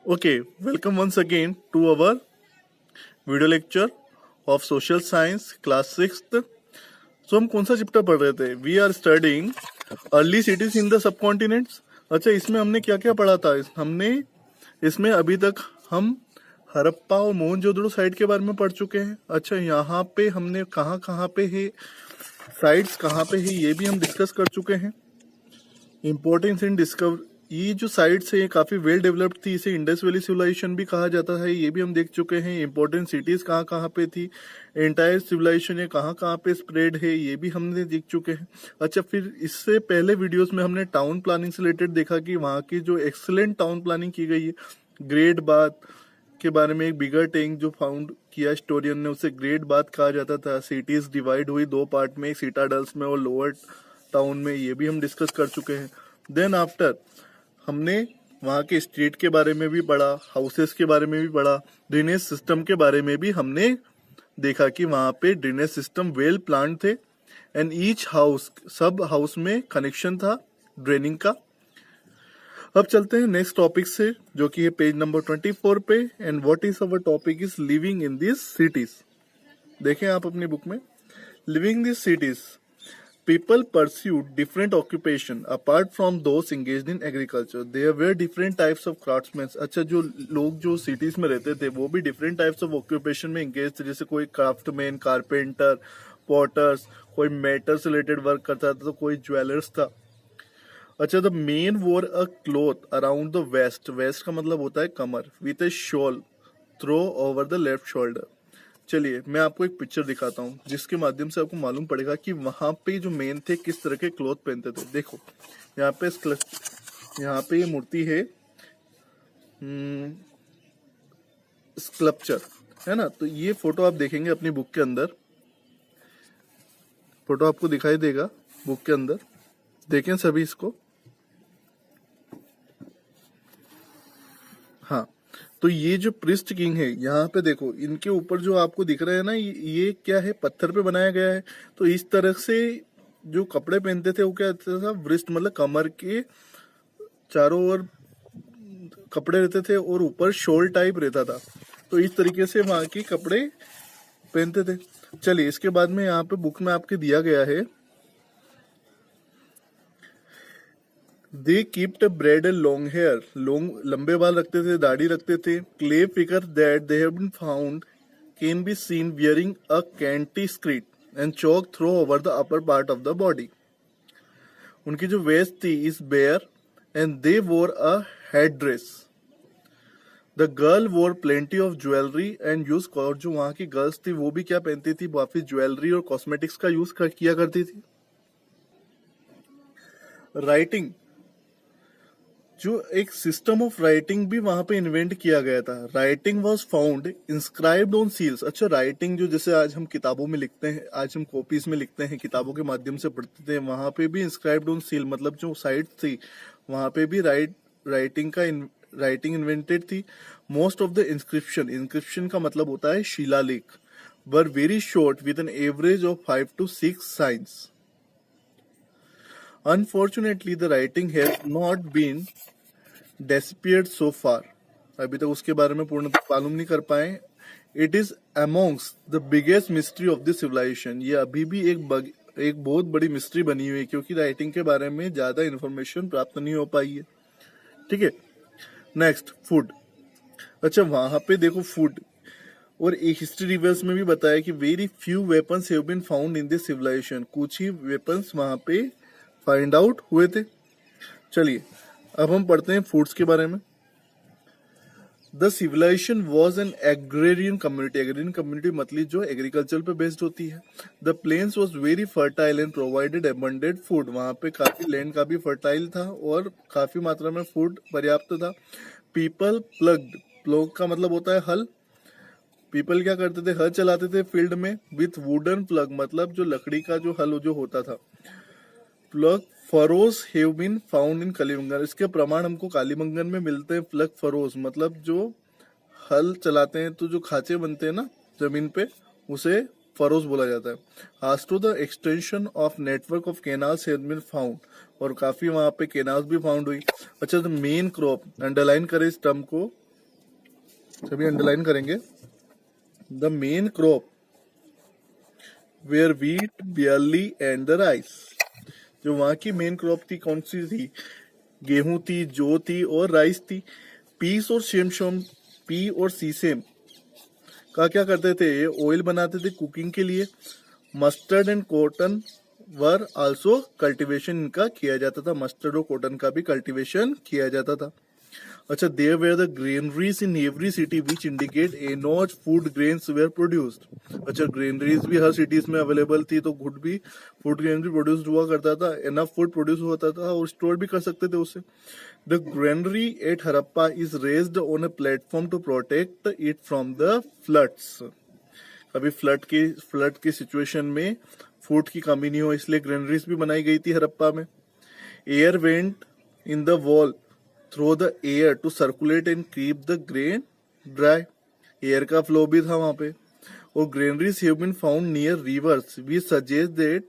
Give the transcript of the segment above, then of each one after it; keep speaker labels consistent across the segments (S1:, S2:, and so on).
S1: Okay, welcome once again to our video lecture of social science class 6th. So हम कौन सा chapter पढ़ रहे थे? We are studying early cities in the subcontinents. अच्छा, इसमें हमने क्या क्या पढ़ा था? हमने इसमें अभी तक हम हड़प्पा और मोहनजोदड़ो साइट के बारे में पढ़ चुके हैं. अच्छा, यहाँ पे हमने कहाँ कहाँ पे है, साइट्स कहाँ पे है, ये भी हम डिस्कस कर चुके हैं. इम्पोर्टेंस इन डिस्कवर, ये जो साइट्स है ये काफी वेल डेवलप्ड थी, इसे इंडस वैली सिविलाइजेशन भी कहा जाता है, ये भी हम देख चुके हैं. इंपॉर्टेंट सिटीज कहाँ कहाँ पे थी, एंटायर सिविलाइजेशन ये कहाँ कहाँ पे स्प्रेड है, ये भी हमने देख चुके हैं. अच्छा, फिर इससे पहले वीडियोस में हमने टाउन प्लानिंग से रिलेटेड देखा कि वहाँ की जो एक्सीलेंट टाउन प्लानिंग की गई है. ग्रेट बाथ के बारे में, एक बिगर टैंक जो फाउंड किया हिस्टोरियन ने, उसे ग्रेट बाथ कहा जाता था. सिटीज डिवाइड हुई दो पार्ट में, सिटाडल्स में और लोअर टाउन में, ये भी हम डिस्कस कर चुके हैं. देन आफ्टर हमने वहाँ के स्ट्रीट के बारे में भी पढ़ा, हाउसेस के बारे में भी पढ़ा, ड्रेनेज सिस्टम के बारे में भी हमने देखा कि वहाँ पे ड्रेनेज सिस्टम वेल प्लान थे एंड ईच हाउस, सब हाउस में कनेक्शन था ड्रेनिंग का. अब चलते हैं नेक्स्ट टॉपिक से, जो कि है पेज नंबर 24 पे. And what is our topic is living in this cities. देखें आप अपनी बुक में, living this cities. People pursued different occupation apart from those engaged in agriculture. There were different types of craftsmen. अच्छा, जो लोग जो cities में रहते थे वो भी different types of occupation में engaged थे. जैसे कोई क्राफ्टमैन, कारपेंटर, पॉटर्स, कोई मेटल से रिलेटेड वर्क करता था, तो कोई ज्वेलर्स था. अच्छा, the men wore a cloth around the waist. Waist का मतलब होता है कमर. With a shawl throw over the left shoulder. चलिए मैं आपको एक पिक्चर दिखाता हूँ जिसके माध्यम से आपको मालूम पड़ेगा कि वहां पे जो मेन थे किस तरह के क्लॉथ पहनते थे. देखो यहाँ पे ये मूर्ति है, स्कल्पचर है ना. तो ये फोटो आप देखेंगे अपनी बुक के अंदर, फोटो आपको दिखाई देगा बुक के अंदर. देखें सभी इसको. हाँ, तो ये जो प्रिस्ट किंग है, यहाँ पे देखो इनके ऊपर जो आपको दिख रहा है ना, ये क्या है, पत्थर पे बनाया गया है. तो इस तरह से जो कपड़े पहनते थे वो क्या था, व्रिस्ट मतलब कमर के चारों ओर कपड़े रहते थे और ऊपर शॉल टाइप रहता था. तो इस तरीके से वहां के कपड़े पहनते थे. चलिए इसके बाद में यहाँ पे बुक में आपके दिया गया है, they kept beard and long hair. लंबे बाल रखते थे, दाढ़ी रखते थे. Clay figure that they have been found can be seen wearing a canty skirt and shawl throw over the upper part of the body. उनकी जो वेस्ट थी is bare and they wore a head dress. The girl wore plenty of jewellery and use. और जो वहां की girls थी वो भी क्या पहनती थी, काफी ज्वेलरी और कॉस्मेटिक्स का यूज किया करती थी. राइटिंग, जो एक सिस्टम ऑफ राइटिंग भी वहां पे इन्वेंट किया गया था. Writing was found inscribed on seals. अच्छा, राइटिंग जो जैसे आज हम किताबों में लिखते हैं, आज हम कॉपीज में लिखते हैं, किताबों के माध्यम से पढ़ते थे, वहां पे भी इंस्क्राइब्ड ऑन सील मतलब जो साइट थी वहां पे भी राइटिंग इन्वेंटेड थी. मोस्ट ऑफ द इंस्क्रिप्शन का मतलब होता है शिलालेख, were very short with an average of 5 to 6 science. Unfortunately, the writing has not been disappeared so far. अभी तक उसके बारे में पूर्णतः मालूम नहीं कर पाए. It is amongst the biggest mystery of the civilization. ये अभी भी एक बहुत बड़ी मिस्ट्री बनी हुई है, क्योंकि राइटिंग के बारे में ज्यादा इंफॉर्मेशन प्राप्त नहीं हो पाई है. ठीक है, नेक्स्ट फूड. अच्छा, वहां पे देखो फूड, और एक हिस्ट्री रिवर्स में भी बताया कि very few weapons have been found in this civilisation. कुछ ही वेपन्स वहां पे फाइंड आउट हुए थे. चलिए अब हम पढ़ते हैं फूड्स के बारे में. The civilisation was an agrarian community. Agrarian community मतलब जो एग्रीकल्चर पे बेस्ड होती है. The plains was very fertile and provided abundant food. वहां पे काफी लैंड काफी फर्टाइल था और काफी मात्रा में फूड पर्याप्त था. People plugged. प्लग का मतलब होता है हल. पीपल क्या करते थे, हल चलाते थे फील्ड में विथ वुडन प्लग, मतलब जो लकड़ी का जो हल जो होता था. Plough furrows have been found in Kalibangan. इसके प्रमाण हमको कालीबंगन में मिलते हैं. प्लग फरोज मतलब जो हल चलाते हैं तो जो खांचे बनते हैं ना जमीन पे, उसे फरोज बोला जाता है. आज to the extension of network of canals have been found. और काफी वहां पे केनाल्स भी फाउंड हुई. अच्छा, द मेन क्रॉप, अंडरलाइन करें इस टर्म को, सभी अंडरलाइन करेंगे। The main crop were wheat, barley and the rice. जो वहां की मेन क्रॉप थी कौन सी थी? गेहूं थी, जौ थी और राइस थी। पीस और सेमसोम, पी और सीसेम का क्या करते थे? ये ऑयल बनाते थे कुकिंग के लिए। Mustard and cotton were also cultivation इनका किया जाता था। मस्टर्ड और कॉटन का भी कल्टीवेशन किया जाता था। अच्छा, there were the granaries in every city which indicate enough food grains were produced. अच्छा, ग्रेनरीज भी हर सिटीज में अवेलेबल थी, तो गुड भी फूड ग्रेन भी प्रोड्यूस हुआ करता था, एनफ फूड प्रोड्यूस होता था और स्टोर भी कर सकते थे उससे। The granary at Harappa is raised on a platform to protect it from the floods. कभी फ्लड की सिचुएशन में फूड की कमी नहीं हो, इसलिए ग्रेनरीज भी बनाई गई थी हरप्पा में। Air vent in the wall through the air to circulate and keep the grain dry. Air का फ्लो भी था वहां पे। और granaries have been found near rivers we suggest that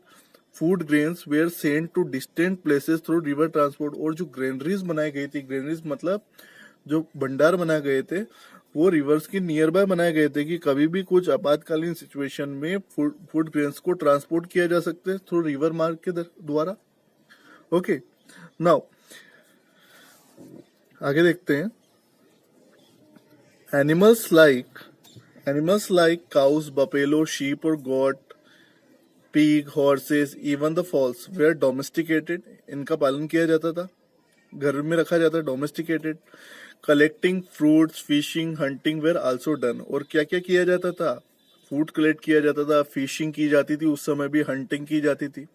S1: food grains were sent to distant places through river transport. और जो granaries बनाई गई थी, ग्रेनरीज मतलब जो भंडार बनाए गए थे, वो रिवर्स के नियर बाय बनाए गए थे कि कभी भी कुछ आपातकालीन सिचुएशन में फूड ग्रेन्स को ट्रांसपोर्ट किया जा सकते थ्रू रिवर मार्ग के द्वारा। ओके, नाउ आगे देखते हैं। Animals like cows, buffalo, sheep और गोट, pig, horses, even the fowls were domesticated. इनका पालन किया जाता था, घर में रखा जाता, domesticated. Collecting fruits, fishing, hunting where also done. और क्या क्या किया जाता था? फूड कलेक्ट किया जाता था, फिशिंग की जाती थी, उस समय भी हंटिंग की जाती थी।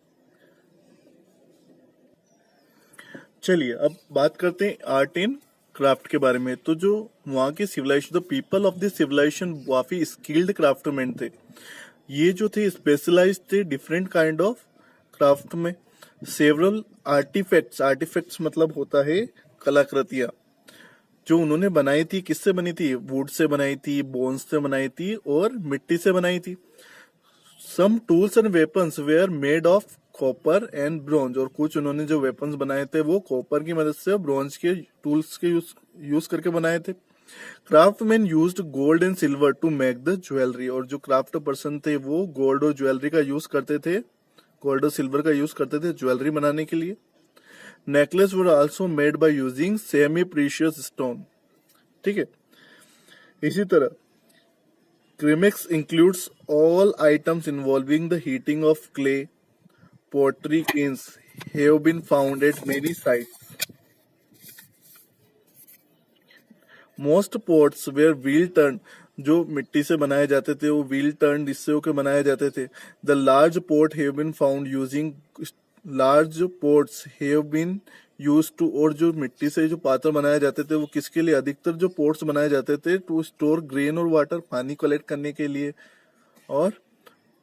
S1: चलिए अब बात करते हैं आर्ट एंड क्राफ्ट के बारे में। तो जो वहां के civilisation, the people of this civilisation काफी स्किल्ड क्राफ्टमैन थे। ये जो थे स्पेशलाइज थे डिफरेंट काइंड ऑफ क्राफ्ट में। सेवरल आर्टिफैक्ट्स मतलब होता है कलाकृतियां, जो उन्होंने बनाई थी। किससे बनी थी? वुड से बनाई थी, बोन्स से बनाई थी और मिट्टी से बनाई थी। Some tools and weapons were made of copper and bronze. और कुछ उन्होंने जो वेपन्स बनाए थे वो कॉपर की मदद से, ब्रॉन्ज के टूल्स के यूज करके बनाए थे। Craftsman used gold and silver to make the jewellery. और जो क्राफ्ट पर्सन थे वो गोल्ड और ज्वेलरी का यूज करते थे, गोल्ड और सिल्वर का यूज करते थे ज्वेलरी बनाने के लिए। Necklace were also made by using semi precious stone. ठीक है, इसी तरह ceramics includes all items involving the heating of clay. Pottery kilns have been found at many sites. Most pots were wheel turned. जो मिट्टी से बनाए जाते थे वो व्हील टर्न इससे होकर बनाए जाते थे। The large pot have been found using, large pots have been use to. और जो मिट्टी से जो पात्र बनाए जाते थे वो किसके लिए? अधिकतर जो पोट्स बनाए जाते थे टू स्टोर ग्रेन और वाटर, पानी कलेक्ट करने के लिए और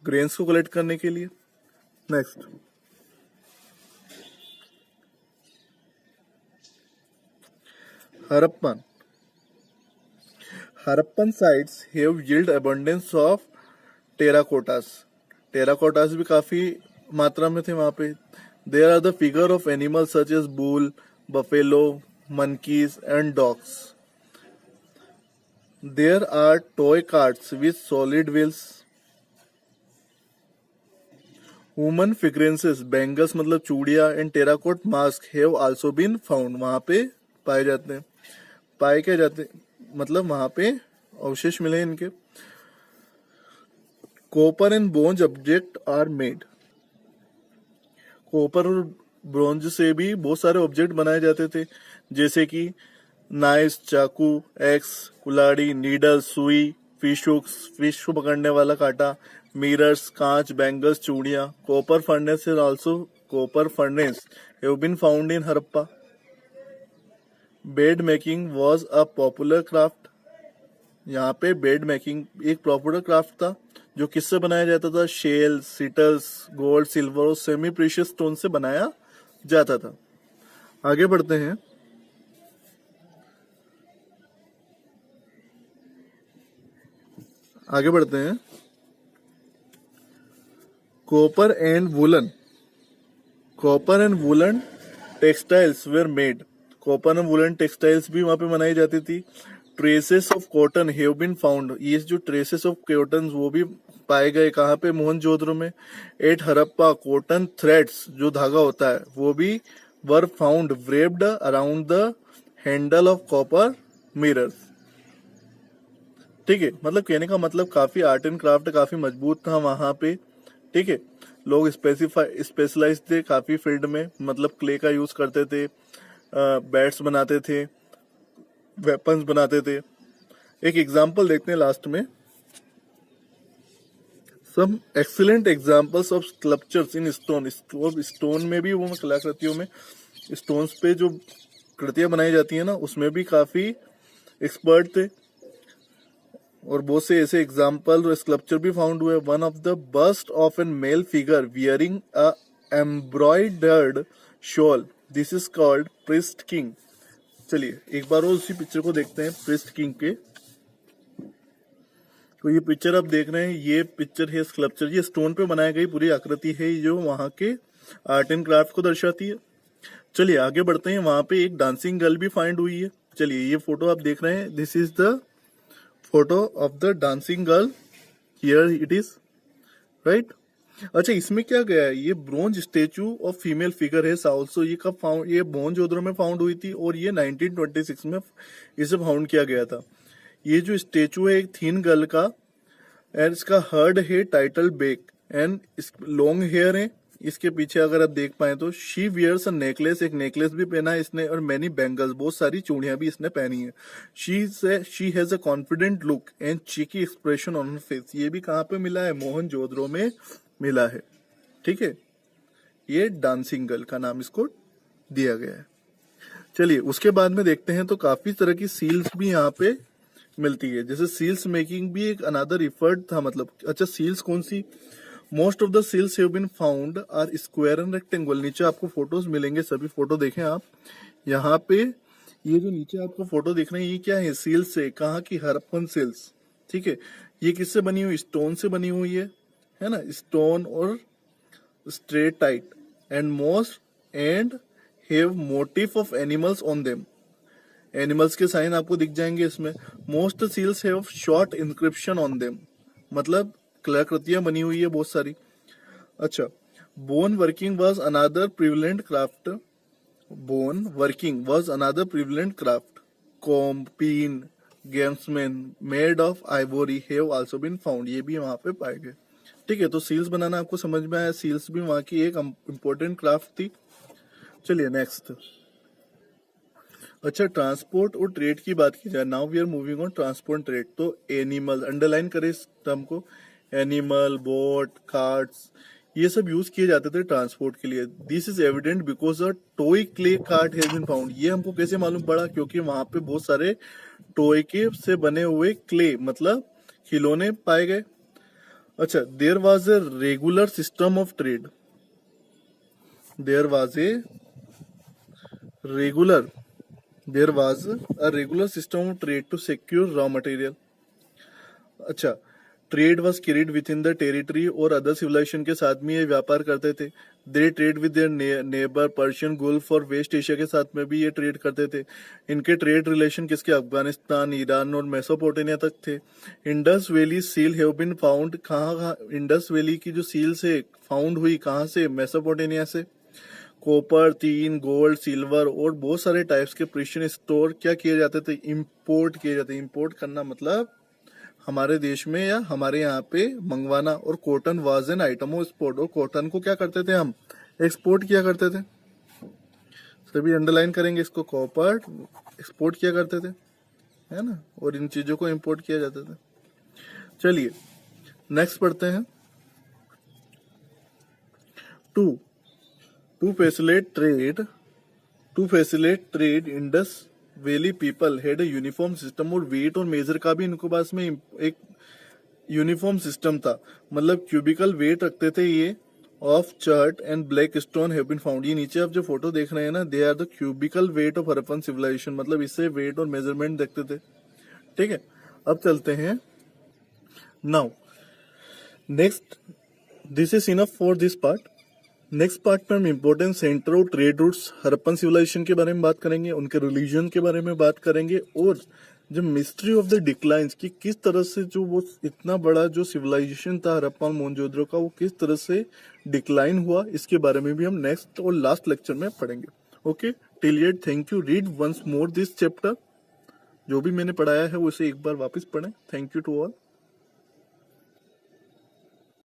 S1: ग्रेन्स को कलेक्ट करने के लिए। Next, Harappan sites have yield abundance of terracottas. Terracottas भी काफी मात्रा में थे वहां पे। There are the figure of animals such as bull, buffalo, monkeys and dogs. There are toy carts with solid wheels. Human figurances, bangles मतलब चूड़िया and terracotta mask have also been found. वहां पे पाए जाते हैं, पाए क्या जाते मतलब वहां पे अवशेष मिले इनके। Copper and bronze object are made. Copper और ब्रोंज से भी बहुत सारे ऑब्जेक्ट बनाए जाते थे, जैसे कि नाइफ, चाकू, एक्स, कुल्हाड़ी, नीडल, सुई, फिश हुक्स, फिश को पकड़ने वाला कांटा, मिरर्स, कांच, बैंगल्स, चूड़ियां। Copper furnace is also copper furnace have been found in Harappa. Bead making was a popular craft. यहाँ पे बेड मेकिंग एक पॉपुलर क्राफ्ट था जो किससे बनाया जाता था? शेल, सिटल्स, गोल्ड, सिल्वर और सेमी प्रीशियस स्टोन से बनाया जाता था। आगे बढ़ते हैं। Copper and woollen textiles were made. Copper and woollen textiles भी वहां पे बनाई जाती थी। Traces of cotton have been found, ये जो ट्रेसेस ऑफ कॉटन वो भी पाए गए कहाँ पे, मोहनजोदड़ो में। एट हड़प्पा कॉटन थ्रेड्स, जो धागा होता है वो भी were found wrapped around the handle of copper mirrors. ठीक है, मतलब कहने का मतलब काफी आर्ट एंड क्राफ्ट काफी मजबूत था वहां पे। ठीक है, लोग स्पेशलाइज थे काफी फील्ड में, मतलब क्ले का यूज करते थे, बैट्स बनाते थे, वेपन्स बनाते थे। एक एग्जांपल देखते हैं लास्ट में, some excellent examples of sculptures in stone. Stone में भी, वो कलाकृतियों में स्टोन्स पे जो कृतियां बनाई जाती है ना, उसमें भी काफी एक्सपर्ट थे, और बहुत से ऐसे एग्जाम्पल और स्कल्पचर भी फाउंड हुए। One of the bust of an male figure wearing a embroidered shawl, this is called priest king. चलिए एक बार और उसी पिक्चर को देखते हैं, प्रिस्ट किंग के। तो ये पिक्चर आप देख रहे हैं, ये पिक्चर है स्कल्पचर, ये स्टोन पे बनाई गई पूरी आकृति है, जो वहां के आर्ट एंड क्राफ्ट को दर्शाती है। चलिए आगे बढ़ते हैं, वहां पे एक डांसिंग गर्ल भी फाइंड हुई है। चलिए ये फोटो आप देख रहे हैं, this is the photo of the dancing girl, here it is, right. अच्छा, इसमें क्या गया है, ये bronze statue of female figure है ऑल्सो। ये कब फाउंड, ये मोहनजोदड़ो में फाउंड हुई थी, और ये 1926 में इसे फाउंड किया गया था। ये जो स्टेचू है एक थीन गर्ल का, एंड इसका हर्ड है tilted back, and long hair है। इसके पीछे अगर आप देख पाए तो शी वियर्स अ नेकलेस, एक नेकलेस भी पहना है इसने, और मैनी बैंगल्स, बहुत सारी चूड़ियां भी इसने पहनी है। She has a confident look and cheeky expression on her face. ये भी कहाँ पे मिला है, मोहनजोदड़ो में मिला है। ठीक है, ये डांसिंग गर्ल का नाम इसको दिया गया है। चलिए उसके बाद में देखते हैं, तो काफी तरह की सील्स भी यहाँ पे मिलती है, जैसे सील्स मेकिंग भी एक अनदर रिफर्ड था, मतलब। अच्छा, सील्स कौन सी, most of the seals have been found are square and rectangle. नीचे आपको फोटोज मिलेंगे, सभी फोटो देखें आप यहाँ पे। ये जो नीचे आपको फोटो दिख रहे हैं, ये क्या है, सील्स है, कहाँ की, हड़प्पन सील्स। ठीक है, ये किससे बनी हुई, स्टोन से बनी हुई है ना, स्टोन और straight tight and most and have motif of animals on them. Animals के साइन आपको दिख जाएंगे इसमें। Most seals have short inscription on them, मतलब कलाकृतियां बनी हुई है बहुत सारी। अच्छा, bone working was another prevalent craft, bone working was another prevalent craft. Comb, pin, gamesmen made of ivory have also been found, ये भी वहां पे पाए गए। ठीक है, तो सील्स बनाना आपको समझ में आया, सील्स भी वहां की एक इम्पोर्टेंट क्राफ्ट थी। चलिए नेक्स्ट। अच्छा, ट्रांसपोर्ट और ट्रेड की बात की जाए, now we are moving on transport trade. तो एनिमल, अंडरलाइन करें इस टर्म को, एनिमल, बोट, कार्ट्स, ये सब यूज किए जाते थे ट्रांसपोर्ट के लिए। This is evident because a toy clay cart has been found. ये हमको कैसे मालूम पड़ा, क्योंकि वहां पे बहुत सारे टॉय के से बने हुए क्ले, मतलब खिलौने पाए गए। अच्छा, there was a regular system of trade, there was a regular there was a regular system of trade to secure raw material. अच्छा, trade was carried with in the territory, और अदर सिविलाइजेशन के साथ में ये व्यापार करते थे। दे trade with their neighbour, Persian Gulf और वेस्ट एशिया के साथ में भी ये ट्रेड करते थे। इनके ट्रेड रिलेशन किसके, अफगानिस्तान, ईरान और मेसोपोटामिया तक थे। Indus valley seal have been found, कहाँ, इंडस वैली की जो सील्स है फाउंड हुई कहाँ से, मेसोपोटामिया से। कॉपर, टीन, गोल्ड, सिल्वर और बहुत सारे टाइप्स के प्रेशियस स्टोर क्या किए जाते थे, इंपोर्ट किए जाते। इंपोर्ट करना मतलब हमारे देश में या हमारे यहाँ पे मंगवाना। और cotton was an item of export, और कॉटन को क्या करते थे हम, एक्सपोर्ट किया करते थे। सभी अंडरलाइन करेंगे इसको, कॉपर एक्सपोर्ट किया करते थे, है ना, और इन चीजों को इंपोर्ट किया जाता था। चलिए नेक्स्ट पढ़ते हैं। To facilitate trade, Indus Valley people had a uniform system, और वेट और मेजर का भी इनको पास में एक यूनिफॉर्म सिस्टम था, मतलब क्यूबिकल वेट रखते थे ये। Of chert and black stone have been found, ये नीचे आप जो फोटो देख रहे हैं ना, they are the cubical weight of Harappan civilisation, मतलब इससे वेट और मेजरमेंट देखते थे। ठीक है, अब चलते हैं now next, this is enough for this part. Next part में हम इम्पोर्टेंट सेंटर और ट्रेड रूट्स हड़प्पन सिविलाइजेशन के बारे में बात करेंगे, उनके रिलीजन के बारे में बात करेंगे, और जो मिस्ट्री ऑफ द डिक्लाइंस कि किस तरह से जो वो इतना बड़ा जो सिविलाइजेशन था हड़प्पा और मोहनजोदड़ो का, वो किस तरह से डिक्लाइन हुआ, इसके बारे में भी हम नेक्स्ट और लास्ट लेक्चर में पढ़ेंगे. Okay, till yet thank you. Read once more this chapter. जो भी मैंने पढ़ाया है उसे एक बार वापस पढ़ें. Thank you to all.